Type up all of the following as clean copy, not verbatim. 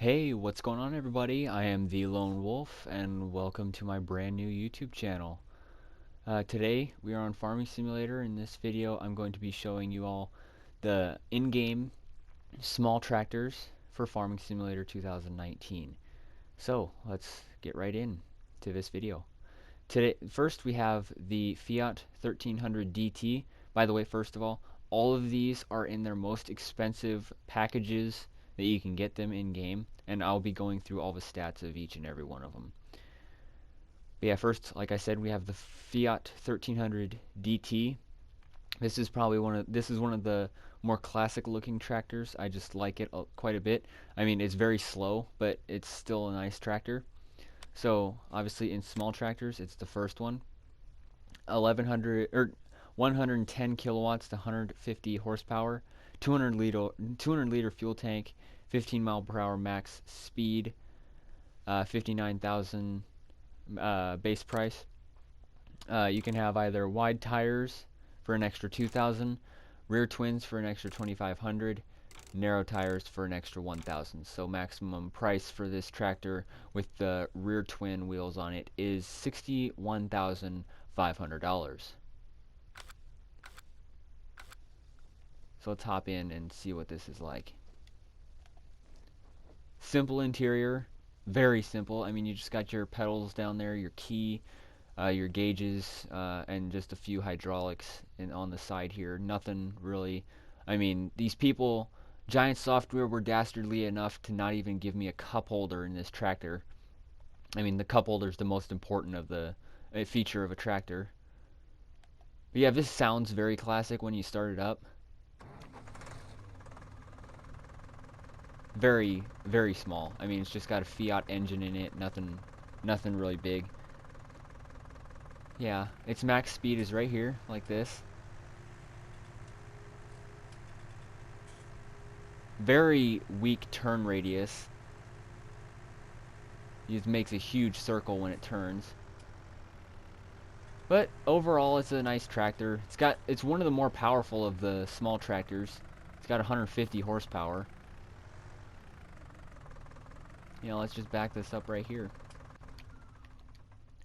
Hey, what's going on everybody? I am the Lone Wolf and welcome to my brand new YouTube channel. Today we are on Farming Simulator. In this video I'm going to be showing you all the in-game small tractors for Farming Simulator 2019. So let's get right in to this video. First we have the Fiat 1300 DT. By the way, first of all of these are in their most expensive packages that you can get them in game, and I'll be going through all the stats of each and every one of them. But yeah, first, like I said, we have the Fiat 1300 DT. This is one of the more classic looking tractors. I just like it quite a bit. I mean, it's very slow, but it's still a nice tractor. So obviously in small tractors, it's the first one. 110 kilowatts to 150 horsepower, 200 liter fuel tank, 15 mile per hour max speed, 59,000 base price. You can have either wide tires for an extra 2,000, rear twins for an extra 2,500, narrow tires for an extra 1,000. So maximum price for this tractor with the rear twin wheels on it is $61,500. So let's hop in and see what this is like. Simple interior, very simple. I mean, you just got your pedals down there, your key, your gauges, and just a few hydraulics on the side here. Nothing really. I mean, these people, Giant Software, were dastardly enough to not even give me a cup holder in this tractor. I mean, the cup holder is the most important of the feature of a tractor. But yeah, this sounds very classic when you start it up. Very, very small. I mean, it's just got a Fiat engine in it. Nothing really big. Yeah, its max speed is right here, like this. Very weak turn radius. It makes a huge circle when it turns. But overall, it's a nice tractor. It's one of the more powerful of the small tractors. It's got 150 horsepower. You know, let's just back this up right here.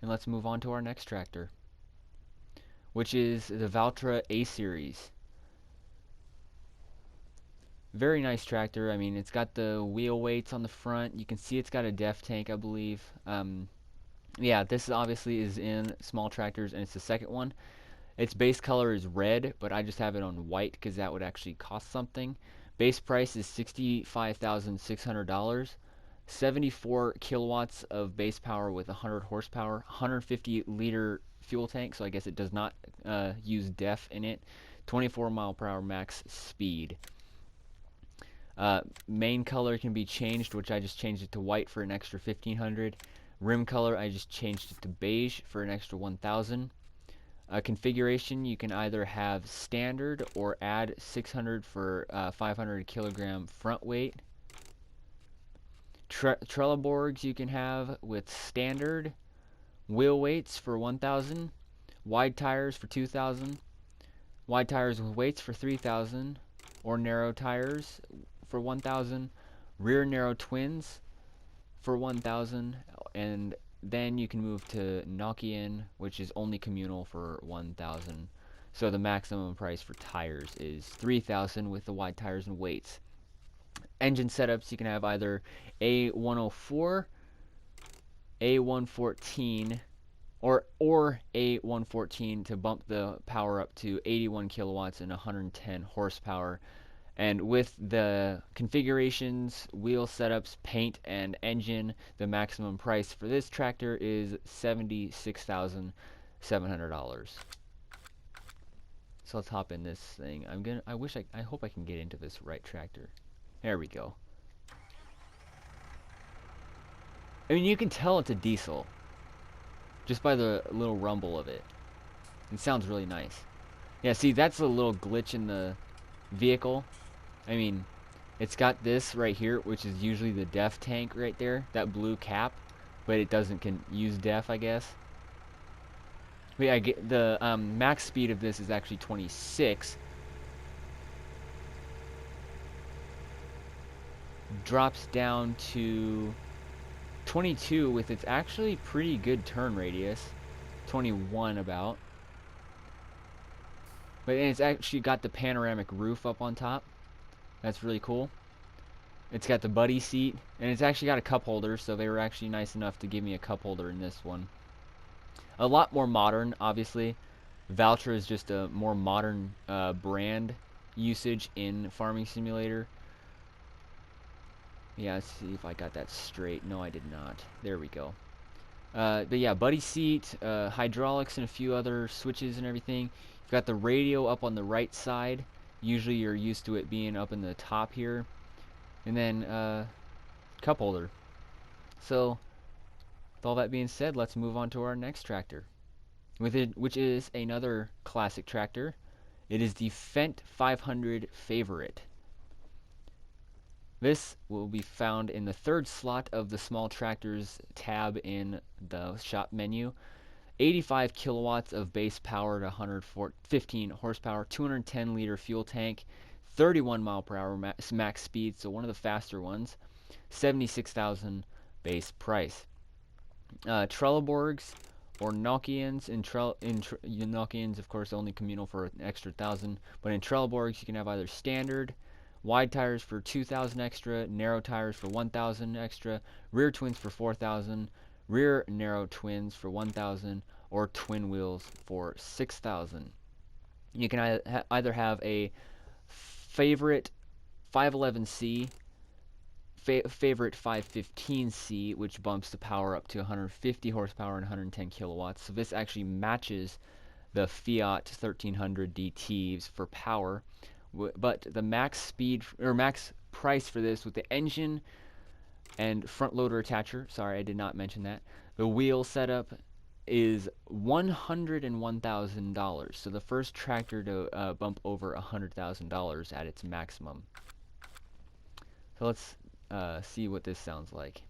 And let's move on to our next tractor, which is the Valtra A Series. Very nice tractor. I mean, it's got the wheel weights on the front. You can see it's got a def tank, I believe. Yeah, this obviously is in small tractors, and it's the second one. Its base color is red, but I just have it on white because that would actually cost something. Base price is $65,600. 74 kilowatts of base power with 100 horsepower, 150 liter fuel tank, so I guess it does not use DEF in it, 24 mile per hour max speed. Main color can be changed, which I just changed it to white for an extra 1,500. Rim color, I just changed it to beige for an extra 1,000. Configuration, you can either have standard or add 600 for 500 kilogram front weight. Trelleborgs you can have with standard, wheel weights for 1,000, wide tires for 2,000, wide tires with weights for 3,000, or narrow tires for 1,000, rear narrow twins for 1,000, and then you can move to Nokian, which is only communal, for 1,000. So the maximum price for tires is 3,000 with the wide tires and weights. Engine setups, you can have either A104, A114, or A114 to bump the power up to 81 kilowatts and 110 horsepower. And with the configurations, wheel setups, paint, and engine, the maximum price for this tractor is $76,700. So let's hop in this thing. I hope I can get into this right tractor. There we go. I mean, you can tell it's a diesel just by the little rumble of it. It sounds really nice. Yeah, see, that's a little glitch in the vehicle. I mean, it's got this right here, which is usually the DEF tank right there, that blue cap, but it doesn't use DEF, I guess. But yeah, the max speed of this is actually 26. drops down to 22 with its actually pretty good turn radius, 21 about. But it's actually got the panoramic roof up on top. That's really cool. It's got the buddy seat, and it's actually got a cup holder, so they were actually nice enough to give me a cup holder in this one. A lot more modern, obviously. Valtra is just a more modern brand usage in Farming Simulator. Yeah, let's see if I got that straight. No, I did not. There we go. But yeah, buddy seat, hydraulics, and a few other switches and everything. You've got the radio up on the right side. Usually you're used to it being up in the top here. And then cup holder. So with all that being said, let's move on to our next tractor, which is another classic tractor. It is the Fent 500 Favorite. This will be found in the third slot of the small tractors tab in the shop menu. 85 kilowatts of base power to 115 horsepower, 210 liter fuel tank, 31 mile per hour max speed, so one of the faster ones. 76,000 base price. Trelleborgs or Nokians, Nokians of course only communal for an extra 1,000, but in Trelleborgs you can have either standard, wide tires for 2,000 extra, narrow tires for 1,000 extra, rear twins for 4,000, rear narrow twins for 1,000, or twin wheels for 6,000. You can either have a favorite 511C, favorite 515C, which bumps the power up to 150 horsepower and 110 kilowatts. So this actually matches the Fiat 1300 DTs for power. But the max speed or max price for this with the engine and front loader attacher, sorry I did not mention that, the wheel setup is $101,000. So the first tractor to bump over $100,000 at its maximum. So let's see what this sounds like.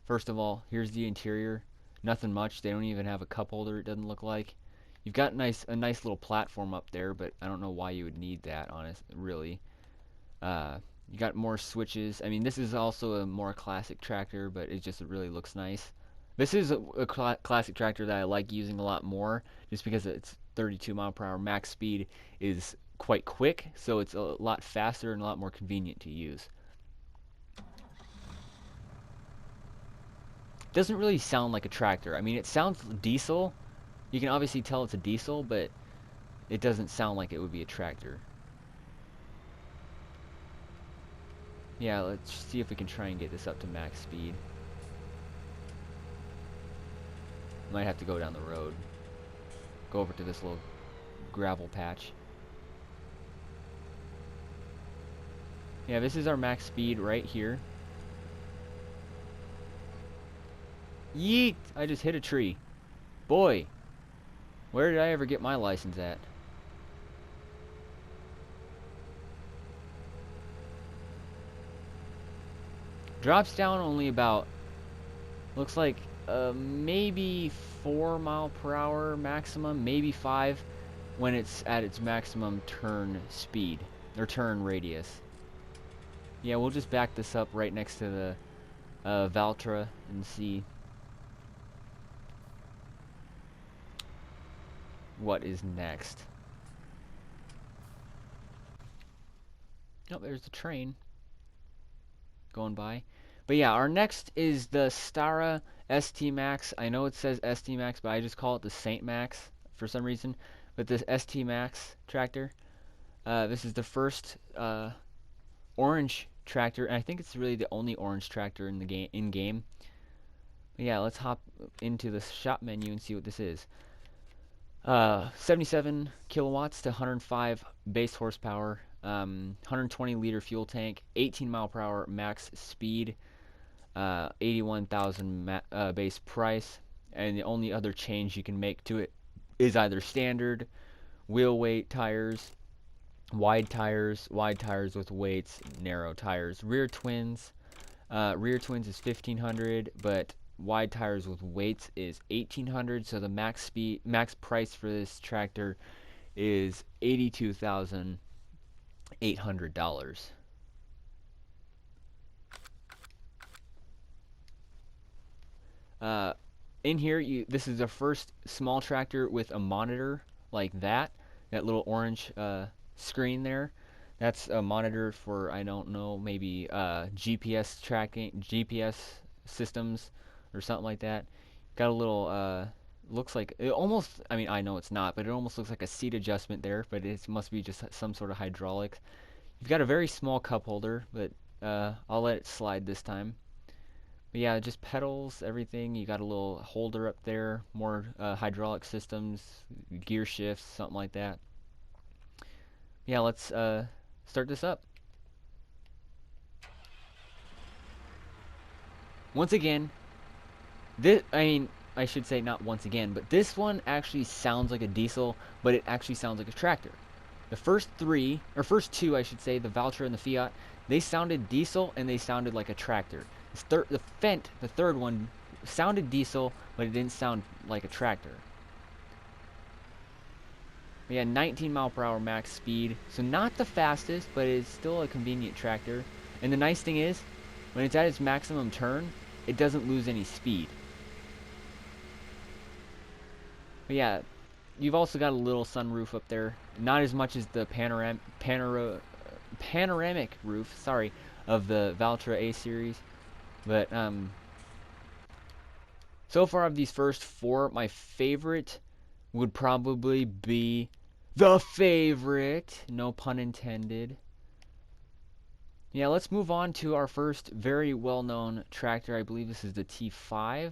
First of all, here's the interior. Nothing much. They don't even have a cup holder, it doesn't look like. You've got a nice little platform up there, but I don't know why you would need that, really. You got more switches. I mean, this is also a more classic tractor, but it just really looks nice. This is a classic tractor that I like using a lot more, just because it's 32 mile per hour max speed is quite quick, so it's a lot faster and a lot more convenient to use. Doesn't really sound like a tractor. I mean, it sounds diesel. You can obviously tell it's a diesel, but it doesn't sound like it would be a tractor. Yeah, let's see if we can try and get this up to max speed. Might have to go down the road. Go over to this little gravel patch. Yeah, this is our max speed right here. Yeet! I just hit a tree. Boy! Where did I ever get my license at? Drops down only about, looks like maybe 4 mile per hour maximum, maybe 5 when it's at its maximum turn speed, or turn radius. Yeah, we'll just back this up right next to the Valtra and see what is next. Oh, there's the train going by. But yeah, our next is the Stara ST Max. I know it says ST Max, but I just call it the Saint Max for some reason. But this ST Max tractor, this is the first orange tractor, and I think it's really the only orange tractor in the game. But yeah, let's hop into the shop menu and see what this is. 77 kilowatts to 105 base horsepower, 120 liter fuel tank, 18 mile per hour max speed, 81,000 base price, and the only other change you can make to it is either standard, wheel weight tires, wide tires with weights, narrow tires, rear twins is 1,500, but wide tires with weights is 1,800, so the max price for this tractor is $82,800. Uh, in here, this is the first small tractor with a monitor like that. That little orange screen there. That's a monitor for, I don't know, maybe GPS tracking, GPS systems or something like that. Got a little, looks like, it almost, I mean, I know it's not, but it almost looks like a seat adjustment there, but it must be just some sort of hydraulics. You've got a very small cup holder, but I'll let it slide this time. But yeah, just pedals, everything. You got a little holder up there, more hydraulic systems, gear shifts, something like that. Yeah, let's start this up. Once again, I should say not once again, but this one actually sounds like a diesel, but it actually sounds like a tractor. The first two, I should say, the Valtra and the Fiat, they sounded diesel and they sounded like a tractor. The Fent, the third one, sounded diesel, but it didn't sound like a tractor. We had 19 mile per hour max speed, so not the fastest, but it's still a convenient tractor. And the nice thing is, when it's at its maximum turn, it doesn't lose any speed. But yeah, you've also got a little sunroof up there. Not as much as the panoramic roof, sorry, of the Valtra A Series. But so far of these first four, my favorite would probably be the favorite. No pun intended. Yeah, let's move on to our first very well-known tractor. I believe this is the T5.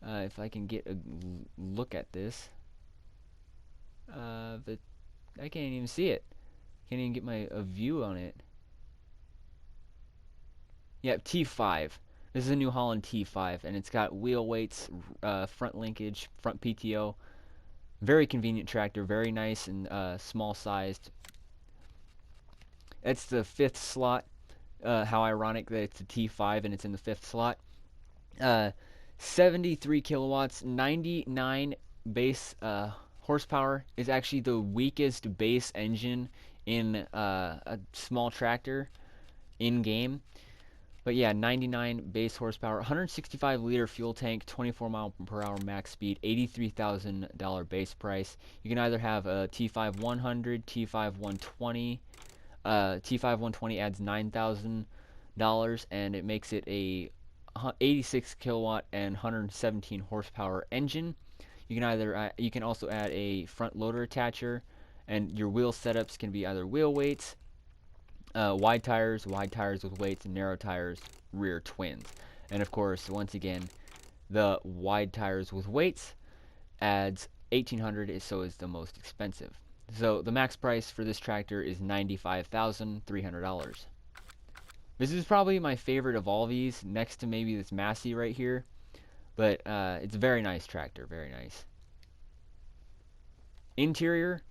If I can get a look at this. I can't even see it. Can't even get a view on it. Yep, T5. This is a new Holland T5, and it's got wheel weights, front linkage, front PTO. Very convenient tractor, very nice and small sized. It's the fifth slot. How ironic that it's a T5 and it's in the fifth slot. 73 kilowatts, 99 base horsepower. Is actually the weakest base engine in a small tractor in game. But yeah, 99 base horsepower, 165 liter fuel tank, 24 mile per hour max speed, $83,000 base price. You can either have a T5 100, T5 120. T5 120 adds $9,000 and it makes it a 86 kilowatt and 117 horsepower engine. You can also add a front loader attacher, and your wheel setups can be either wheel weights, wide tires with weights, and narrow tires, rear twins. And of course, once again, the wide tires with weights adds $1,800, so is the most expensive. So the max price for this tractor is $95,300. This is probably my favorite of all these, next to maybe this Massey right here. But it's a very nice tractor, very nice. Interior,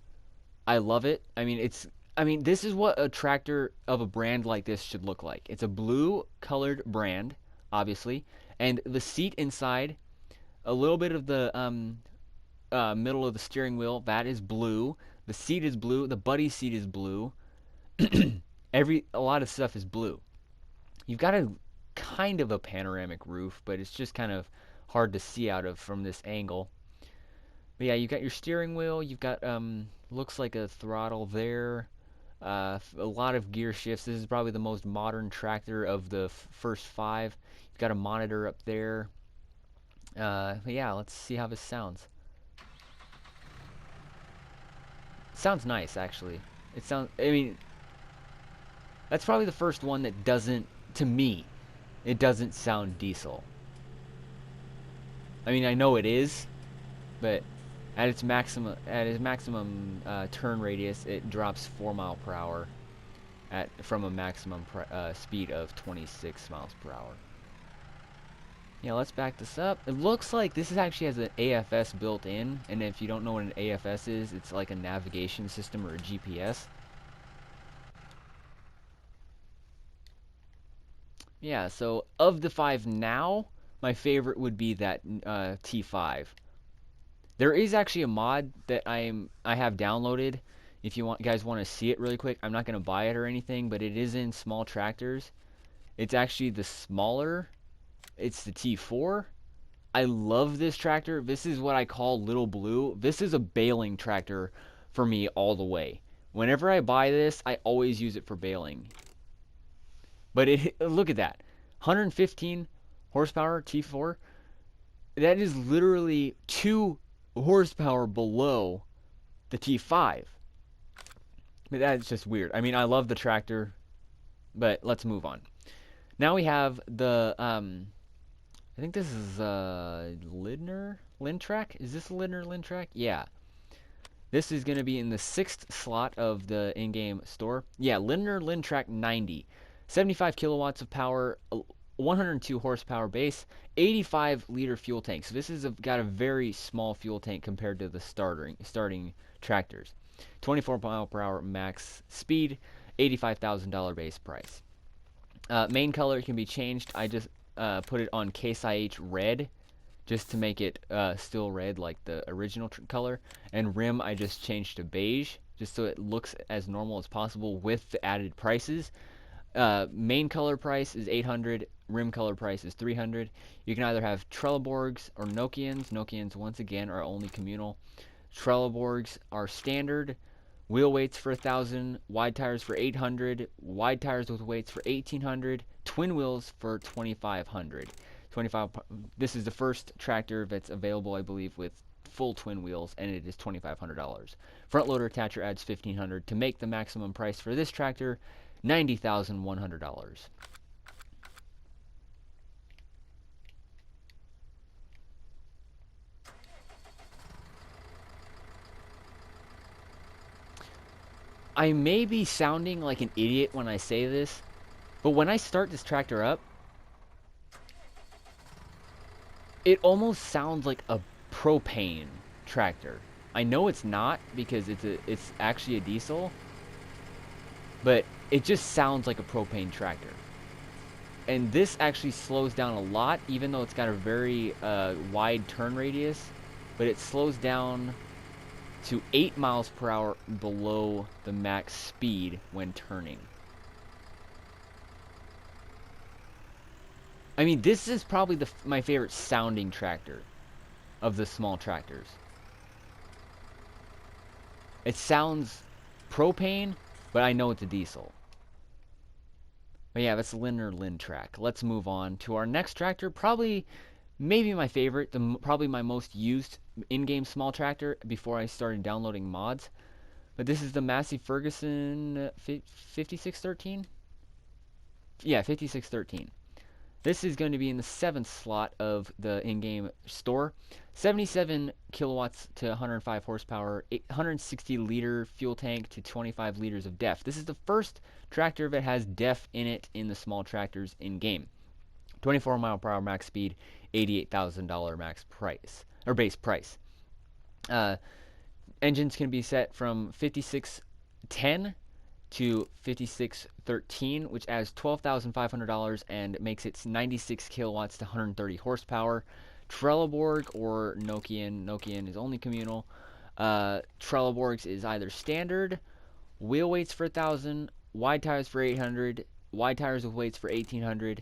I love it. I mean, this is what a tractor of a brand like this should look like. It's a blue colored brand, obviously, and the seat inside, a little bit of the middle of the steering wheel, that is blue. The seat is blue. The buddy seat is blue. A lot of stuff is blue. You've got a kind of a panoramic roof, but it's just kind of hard to see out of from this angle. But yeah, you've got your steering wheel. You've got looks like a throttle there. A lot of gear shifts. This is probably the most modern tractor of the first five. You've got a monitor up there. But yeah, let's see how this sounds. It sounds nice, actually. I mean, that's probably the first one that doesn't, to me, it doesn't sound diesel. I mean, I know it is, but at its maximum turn radius, it drops 4 miles per hour from a maximum speed of 26 miles per hour. Yeah, let's back this up. It looks like this actually has an AFS built in, and if you don't know what an AFS is, it's like a navigation system or a GPS. Yeah, so of the five now, my favorite would be that T5. There is actually a mod that I have downloaded. If you guys want to see it really quick, I'm not going to buy it or anything, but it is in small tractors. It's actually the smaller. It's the T4, I love this tractor. This is what I call Little Blue. This is a baling tractor for me all the way. Whenever I buy this, I always use it for baling. But look at that. 115 horsepower T4. That is literally 2 horsepower below the T5. But that's just weird. I mean, I love the tractor, but let's move on. Now we have the, I think this is Leonard Lintrack. Is this Leonard Lintrack? Yeah. This is going to be in the 6th slot of the in-game store. Yeah, Leonard Lintrack 90. 75 kilowatts of power, 102 horsepower base, 85 liter fuel tank. So this has got a very small fuel tank compared to the starting tractors. 24 mile per hour max speed, $85,000 base price. Main color can be changed. I just put it on Case IH red, just to make it still red like the original color. And rim I just changed to beige, just so it looks as normal as possible with the added prices. Main color price is $800. Rim color price is $300. You can either have Trelleborgs or Nokians. Nokians, once again, are only communal. Trelleborgs are standard. Wheel weights for $1,000. Wide tires for $800. Wide tires with weights for $1,800. Twin wheels for $2,500. This is the first tractor that's available, I believe, with full twin wheels, and it is $2,500. Front loader attacher adds $1,500 to make the maximum price for this tractor $90,100. I may be sounding like an idiot when I say this, but when I start this tractor up, it almost sounds like a propane tractor. I know it's not, because it's actually a diesel, but it just sounds like a propane tractor. And this actually slows down a lot, even though it's got a very wide turn radius, but it slows down to 8 miles per hour below the max speed when turning. I mean, this is probably my favorite sounding tractor of the small tractors. It sounds propane, but I know it's a diesel. But yeah, that's Leonard Lintrack. Let's move on to our next tractor. Probably, maybe my favorite, probably my most used in-game small tractor before I started downloading mods. But this is the Massey Ferguson 5613? Yeah, 5613. This is going to be in the 7th slot of the in-game store. 77 kilowatts to 105 horsepower, 160 liter fuel tank to 25 liters of DEF. This is the first tractor that has DEF in it in the small tractors in-game. 24 mile per hour max speed, $88,000 max price, or base price. Engines can be set from 5610 to 5613, which adds $12,500 and makes it 96 kilowatts to 130 horsepower. Trelleborg or Nokian is only communal. Trelleborgs is either standard, wheel weights for $1,000, wide tires for $800, wide tires with weights for $1,800,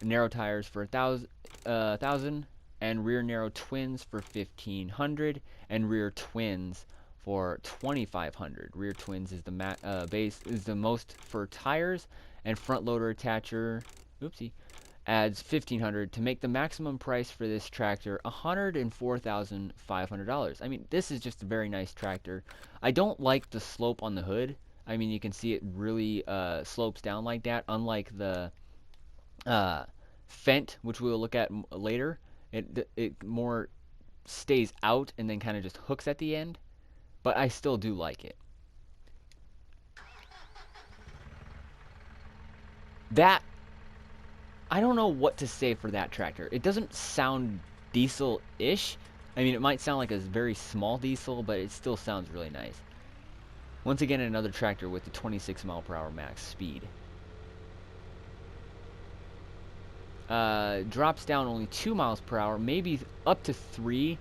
narrow tires for $1,000, and rear narrow twins for $1,500, and rear twins for $2,500. Rear twins is the base is the most for tires, and front loader attacher, adds $1,500 to make the maximum price for this tractor $104,500. I mean, this is just a very nice tractor. I don't like the slope on the hood. I mean, you can see it really slopes down like that, unlike the Fent, which we'll look at later. It more stays out and then kind of just hooks at the end. But I still do like it. I don't know what to say for that tractor. It doesn't sound diesel-ish. I mean, it might sound like a very small diesel, but it still sounds really nice. Once again, another tractor with the 26 mile per hour max speed. Drops down only 2 miles per hour, maybe up to 3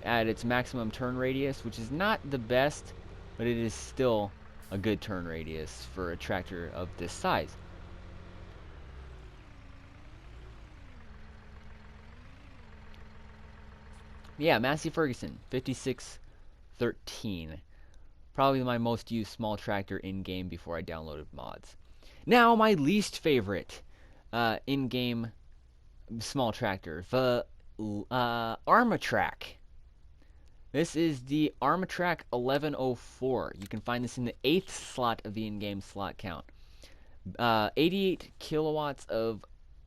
at its maximum turn radius, which is not the best, but it is still a good turn radius for a tractor of this size. Yeah, Massey Ferguson, 5613. Probably my most used small tractor in-game before I downloaded mods. Now, my least favorite in-game small tractor, the Armatrac. This is the Armatrac 1104. You can find this in the 8th slot of the in-game slot count. 88 kilowatts of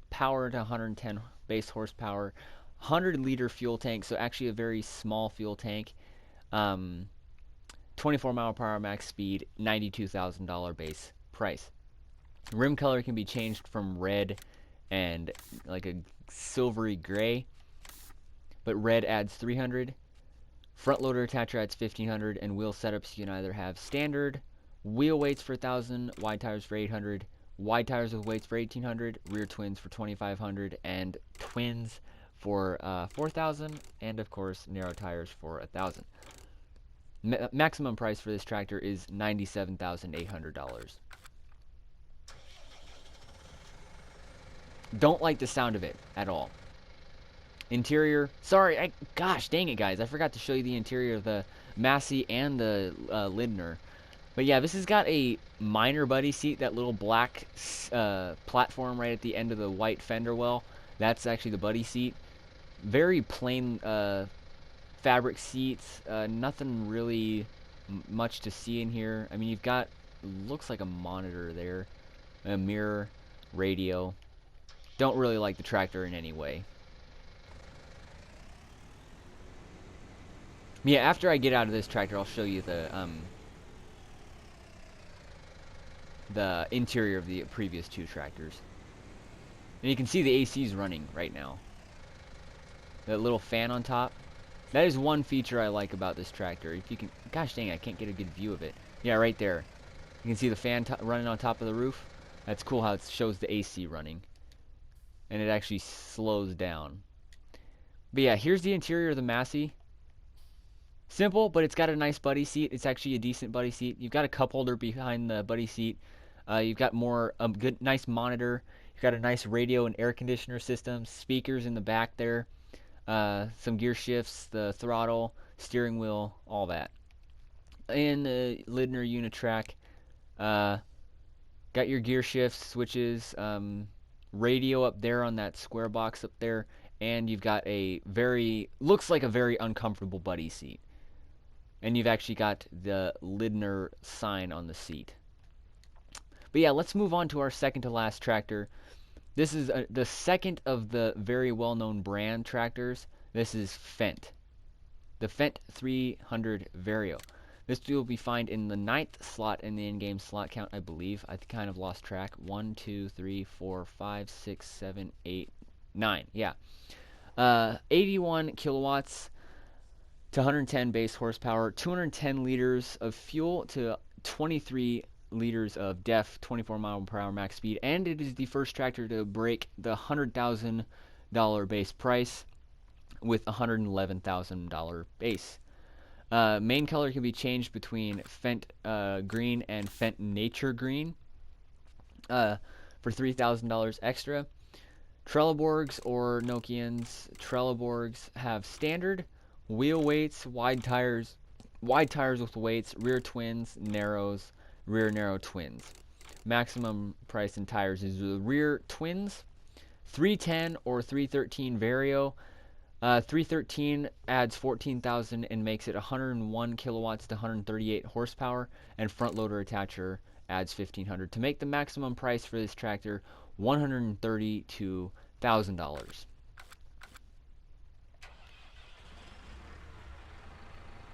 power to 110 base horsepower, 100-liter fuel tank, so actually a very small fuel tank. 24 mile per hour max speed, $92,000 base price. Rim color can be changed from red and like a silvery gray, but red adds 300. Front loader attacher adds 1500, and wheel setups you can either have standard, wheel weights for 1000, wide tires for 800, wide tires with weights for 1800, rear twins for 2500, and twins for 4000, and of course narrow tires for 1000. Maximum price for this tractor is $97,800. Don't like the sound of it at all. Interior, sorry, gosh dang it guys, I forgot to show you the interior of the Massey and the Lindner. But yeah, this has got a minor buddy seat, that little black platform right at the end of the white fender well. That's actually the buddy seat. Very plain fabric seats, nothing really much to see in here. I mean, you've got, looks like a monitor there, a mirror, radio. Don't really like the tractor in any way. Yeah, after I get out of this tractor, I'll show you the interior of the previous two tractors. And you can see the AC is running right now. That little fan on top. That is one feature I like about this tractor. If you can, gosh dang, I can't get a good view of it. Yeah, right there. You can see the fan running on top of the roof. That's cool how it shows the AC running. And it actually slows down. But yeah, here's the interior of the Massey. Simple, but it's got a nice buddy seat. It's actually a decent buddy seat. You've got a cup holder behind the buddy seat. You've got good, nice monitor. You've got a nice radio and air conditioner system. Speakers in the back there. Some gear shifts, the throttle, steering wheel, all that. And the Lindner Unitrack. Got your gear shifts, switches, radio up there on that square box up there, and you've got a looks like a very uncomfortable buddy seat. And you've actually got the Lindner sign on the seat. But yeah, let's move on to our second to last tractor. This is the second of the very well-known brand tractors. This is Fent. The Fent 300 Vario. This will be found in the 9th slot in the in-game slot count, I believe. I kind of lost track. 1, 2, 3, 4, 5, 6, 7, 8, 9. Yeah. 81 kilowatts to 110 base horsepower. 210 liters of fuel to 23 liters of DEF, 24 mile per hour max speed. And it is the first tractor to break the $100,000 base price with $111,000 base. Main color can be changed between Fent green and Fent nature green for $3,000 extra. Trelleborgs or Nokians, Trelleborgs have standard, wheel weights, wide tires with weights, rear twins, narrows, rear narrow twins. Maximum price in tires is the rear twins, 310 or 313 Vario. 313 adds 14,000 and makes it 101 kilowatts to 138 horsepower, and front loader attacher adds 1,500 to make the maximum price for this tractor $132,000.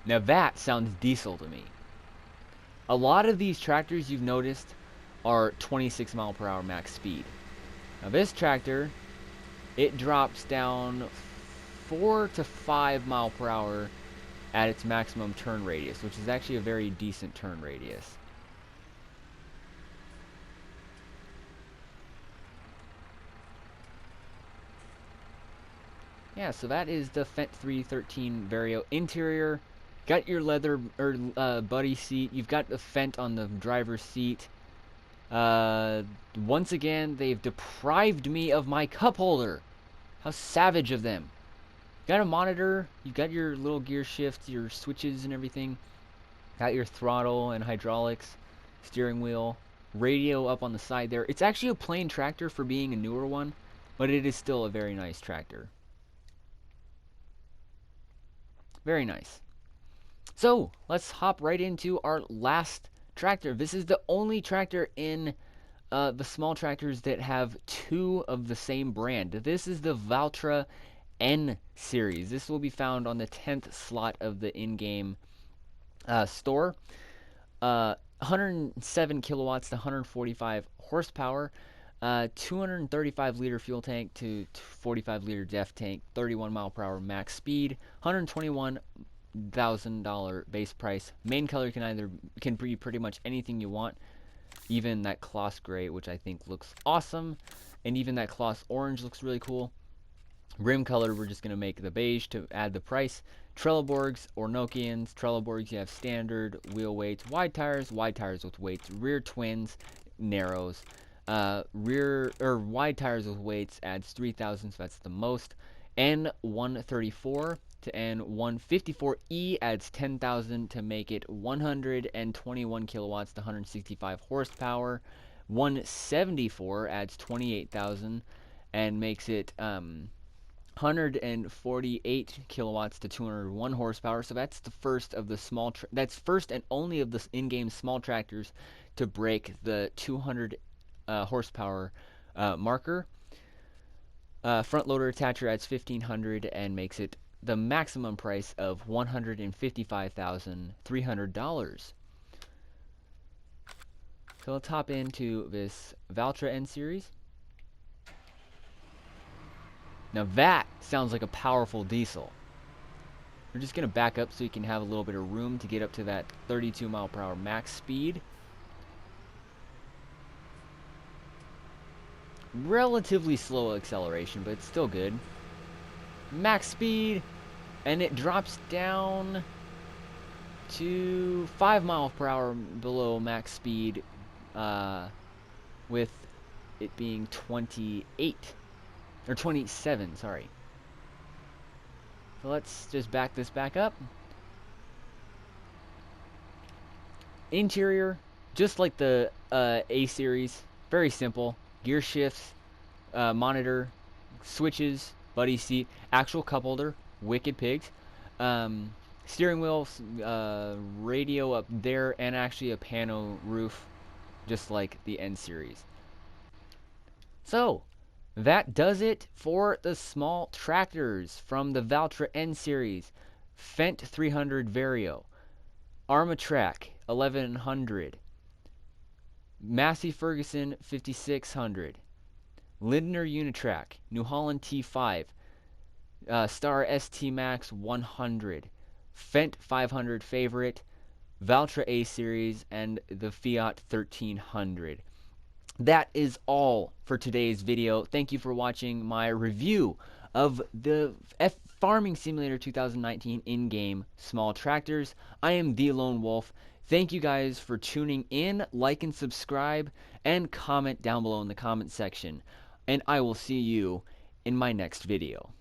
Now that sounds diesel to me. A lot of these tractors you've noticed are 26 mile per hour max speed. Now this tractor, it drops down 4 to 5 mile per hour at its maximum turn radius, which is actually a very decent turn radius. Yeah, so that is the Fent 313 Vario interior. Got your leather buddy seat. You've got the Fent on the driver's seat. Once again, they've deprived me of my cup holder. How savage of them. Got a monitor, you got your little gear shift, your switches and everything. Got your throttle and hydraulics, steering wheel, radio up on the side there. It's actually a plain tractor for being a newer one, but it is still a very nice tractor. Very nice. So, let's hop right into our last tractor. This is the only tractor in the small tractors that have two of the same brand. This is the Valtra A Series. This will be found on the 10th slot of the in-game store. 107 kilowatts to 145 horsepower, 235 liter fuel tank to 45 liter def tank, 31 mile per hour max speed, $121,000 base price. Main color can be pretty much anything you want, even that Kloss gray, which I think looks awesome, and even that Kloss orange looks really cool. Rim color, we're just going to make the beige to add the price. Trelleborgs or Nokians. Trelleborgs, you have standard wheel weights, wide tires with weights, rear twins, narrows. Wide tires with weights adds 3,000, so that's the most. N134 to N154E adds 10,000 to make it 121 kilowatts to 165 horsepower. 174 adds 28,000 and makes it 148 kilowatts to 201 horsepower. So that's the first of the that's first and only of the in-game small tractors to break the 200 horsepower marker. Front loader attacher adds 1,500 and makes it the maximum price of $155,300. So let's hop into this Valtra A Series. Now that sounds like a powerful diesel. We're just going to back up so you can have a little bit of room to get up to that 32 mile per hour max speed. Relatively slow acceleration, but it's still good. Max speed, and it drops down to 5 miles per hour below max speed, with it being 28. Or 27, sorry. So let's just back this back up. Interior, just like the A Series, very simple. Gear shifts, monitor, switches, buddy seat, actual cup holder, wicked pigs. Steering wheel, radio up there, and actually a pano roof, just like the N Series. So, that does it for the small tractors from the Valtra A Series. Fent 300 Vario, Armatrac 1100, Massey Ferguson 5600, Lindner Unitrack, New Holland T5, Stara ST Max 100, Fent 500 Favorite, Valtra A Series, and the Fiat 1300. That is all for today's video. Thank you for watching my review of the Farming Simulator 2019 in-game small tractors. I am The Lone Wolf. Thank you guys for tuning in. Like and subscribe, and comment down below in the comment section. And I will see you in my next video.